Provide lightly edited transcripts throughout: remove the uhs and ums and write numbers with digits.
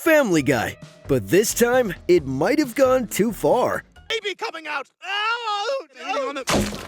Family Guy. But this time, it might have gone too far. Baby coming out! Oh! Anything on the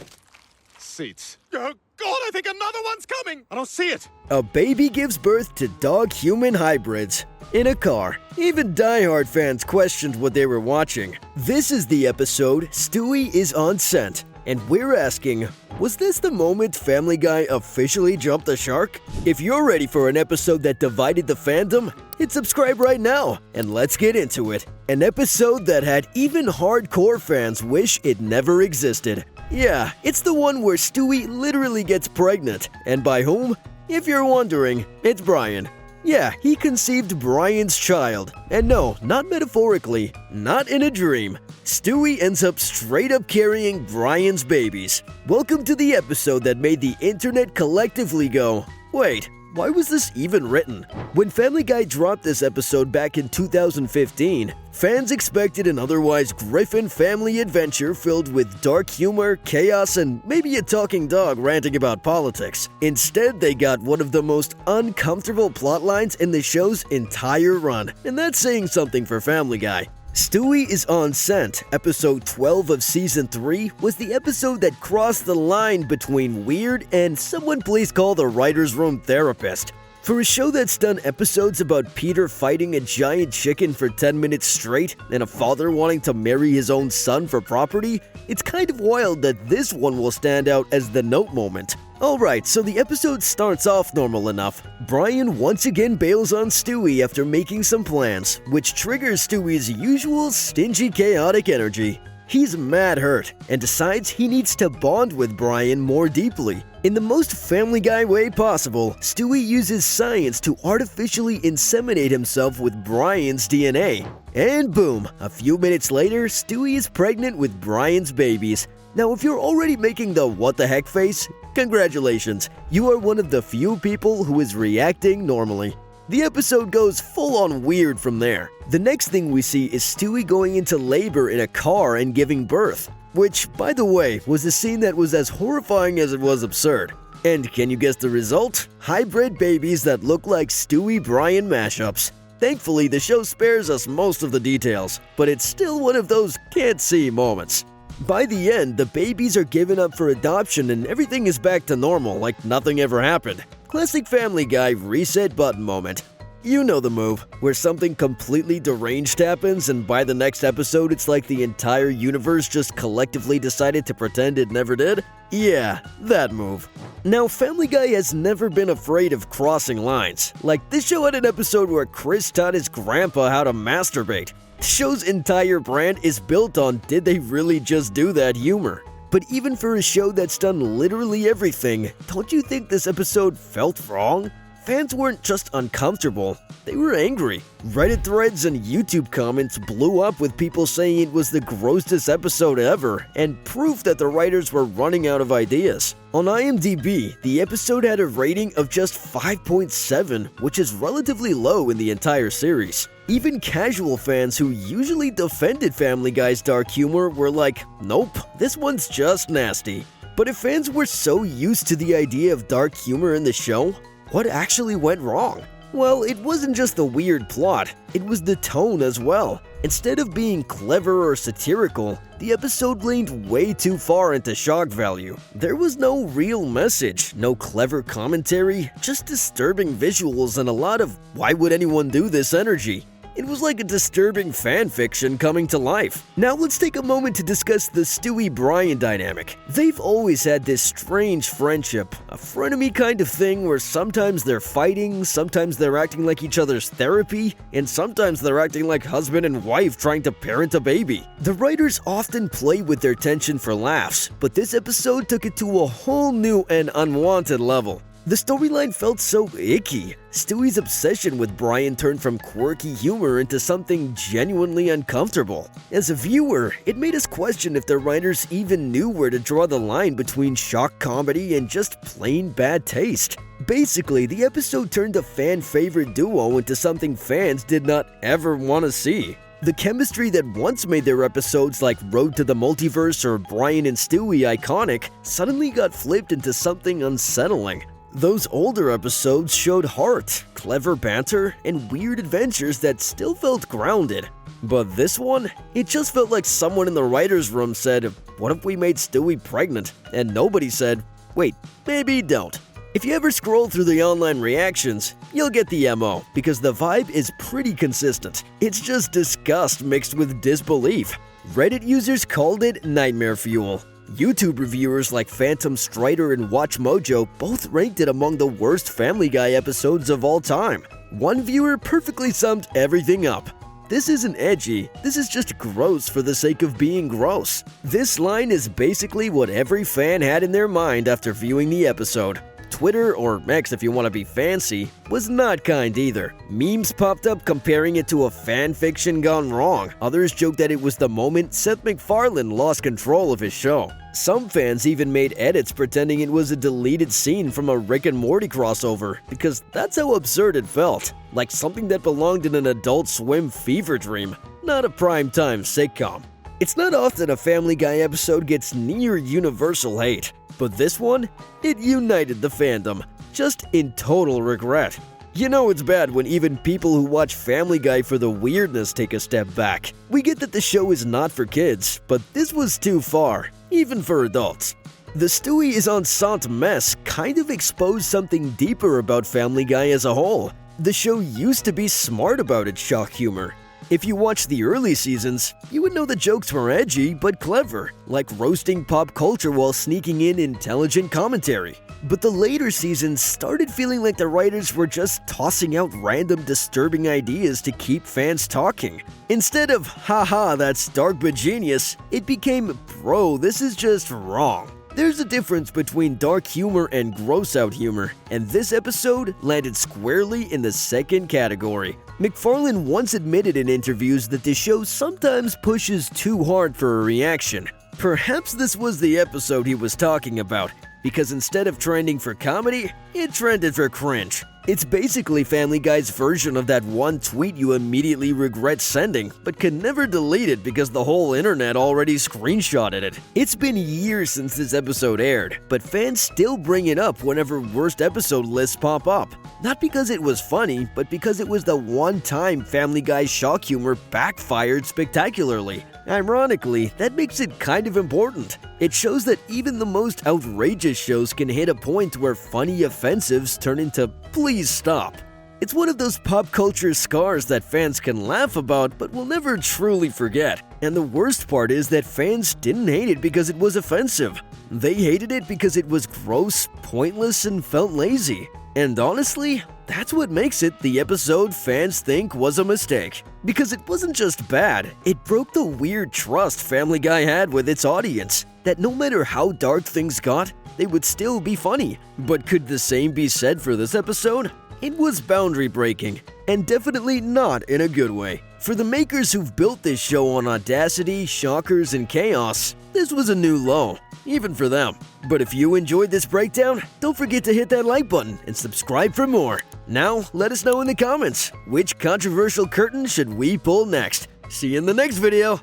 seats? Oh, God, I think another one's coming! I don't see it. A baby gives birth to dog-human hybrids in a car. Even Die-Hard fans questioned what they were watching. This is the episode Stewie is on scent. And we're asking, was this the moment Family Guy officially jumped the shark? If you're ready for an episode that divided the fandom, hit subscribe right now, and let's get into it. An episode that had even hardcore fans wish it never existed. Yeah, it's the one where Stewie literally gets pregnant. And by whom? If you're wondering, it's Brian. Yeah, he conceived Brian's child. And no, not metaphorically, not in a dream. Stewie ends up straight up carrying Brian's babies. Welcome to the episode that made the internet collectively go, wait, why was this even written? When Family Guy dropped this episode back in 2015, fans expected an otherwise Griffin family adventure filled with dark humor, chaos, and maybe a talking dog ranting about politics. Instead, they got one of the most uncomfortable plotlines in the show's entire run, and that's saying something for Family Guy. Stewie is on scent, episode 12 of season 3, was the episode that crossed the line between weird and someone please call the writer's room therapist. For a show that's done episodes about Peter fighting a giant chicken for 10 minutes straight and a father wanting to marry his own son for property, it's kind of wild that this one will stand out as the note moment. Alright, so the episode starts off normal enough. Brian once again bails on Stewie after making some plans, which triggers Stewie's usual stingy, chaotic energy. He's mad hurt and decides he needs to bond with Brian more deeply. In the most Family Guy way possible, Stewie uses science to artificially inseminate himself with Brian's DNA. And boom, a few minutes later, Stewie is pregnant with Brian's babies. Now, if you're already making the what the heck face, congratulations, you are one of the few people who is reacting normally. The episode goes full-on weird from there. The next thing we see is Stewie going into labor in a car and giving birth. Which, by the way, was a scene that was as horrifying as it was absurd. And can you guess the result? Hybrid babies that look like Stewie-Brian mashups. Thankfully, the show spares us most of the details, but it's still one of those can't-see moments. By the end, the babies are given up for adoption and everything is back to normal, like nothing ever happened. Classic Family Guy reset button moment. You know the move, where something completely deranged happens and by the next episode it's like the entire universe just collectively decided to pretend it never did? Yeah, that move. Now, Family Guy has never been afraid of crossing lines. Like, this show had an episode where Chris taught his grandpa how to masturbate. The show's entire brand is built on did they really just do that humor. But even for a show that's done literally everything, don't you think this episode felt wrong? Fans weren't just uncomfortable, they were angry. Reddit threads and YouTube comments blew up with people saying it was the grossest episode ever and proof that the writers were running out of ideas. On IMDb, the episode had a rating of just 5.7, which is relatively low in the entire series. Even casual fans who usually defended Family Guy's dark humor were like, nope, this one's just nasty. But if fans were so used to the idea of dark humor in the show, what actually went wrong? Well, it wasn't just the weird plot, it was the tone as well. Instead of being clever or satirical, the episode leaned way too far into shock value. There was no real message, no clever commentary, just disturbing visuals and a lot of why would anyone do this energy. It was like a disturbing fan fiction coming to life. Now let's take a moment to discuss the Stewie-Brian dynamic. They've always had this strange friendship, a frenemy kind of thing where sometimes they're fighting, sometimes they're acting like each other's therapy, and sometimes they're acting like husband and wife trying to parent a baby. The writers often play with their tension for laughs, but this episode took it to a whole new and unwanted level. The storyline felt so icky. Stewie's obsession with Brian turned from quirky humor into something genuinely uncomfortable. As a viewer, it made us question if the writers even knew where to draw the line between shock comedy and just plain bad taste. Basically, the episode turned a fan-favorite duo into something fans did not ever want to see. The chemistry that once made their episodes like Road to the Multiverse or Brian and Stewie iconic suddenly got flipped into something unsettling. Those older episodes showed heart, clever banter, and weird adventures that still felt grounded. But this one, it just felt like someone in the writer's room said, "What if we made Stewie pregnant?" And nobody said, "Wait, maybe don't." If you ever scroll through the online reactions, you'll get the MO, because the vibe is pretty consistent. It's just disgust mixed with disbelief. Reddit users called it nightmare fuel. YouTube reviewers like Phantom Strider and WatchMojo both ranked it among the worst Family Guy episodes of all time. One viewer perfectly summed everything up. "This isn't edgy, this is just gross for the sake of being gross." This line is basically what every fan had in their mind after viewing the episode. Twitter, or X if you want to be fancy, was not kind either. Memes popped up comparing it to a fanfiction gone wrong. Others joked that it was the moment Seth MacFarlane lost control of his show. Some fans even made edits pretending it was a deleted scene from a Rick and Morty crossover, because that's how absurd it felt. Like something that belonged in an Adult Swim fever dream, not a primetime sitcom. It's not often a Family Guy episode gets near universal hate. But this one, it united the fandom, just in total regret. You know it's bad when even people who watch Family Guy for the weirdness take a step back. We get that the show is not for kids, but this was too far, even for adults. The Stewie is on Sant mess kind of exposed something deeper about Family Guy as a whole. The show used to be smart about its shock humor. If you watched the early seasons, you would know the jokes were edgy but clever, like roasting pop culture while sneaking in intelligent commentary. But the later seasons started feeling like the writers were just tossing out random disturbing ideas to keep fans talking. Instead of, "Haha, that's dark but genius," it became, "Bro, this is just wrong." There's a difference between dark humor and gross-out humor, and this episode landed squarely in the second category. MacFarlane once admitted in interviews that the show sometimes pushes too hard for a reaction. Perhaps this was the episode he was talking about, because instead of trending for comedy, it trended for cringe. It's basically Family Guy's version of that one tweet you immediately regret sending, but can never delete it because the whole internet already screenshotted it. It's been years since this episode aired, but fans still bring it up whenever worst episode lists pop up. Not because it was funny, but because it was the one time Family Guy's shock humor backfired spectacularly. Ironically, that makes it kind of important. It shows that even the most outrageous shows can hit a point where funny offensives turn into "please stop." It's one of those pop culture scars that fans can laugh about but will never truly forget. And the worst part is that fans didn't hate it because it was offensive. They hated it because it was gross, pointless, and felt lazy. And honestly, that's what makes it the episode fans think was a mistake. Because it wasn't just bad, it broke the weird trust Family Guy had with its audience, that no matter how dark things got, they would still be funny. But could the same be said for this episode? It was boundary breaking, and definitely not in a good way. For the makers who've built this show on audacity, shockers, and chaos, this was a new low, even for them. But if you enjoyed this breakdown, don't forget to hit that like button and subscribe for more. Now, let us know in the comments, which controversial curtain should we pull next? See you in the next video!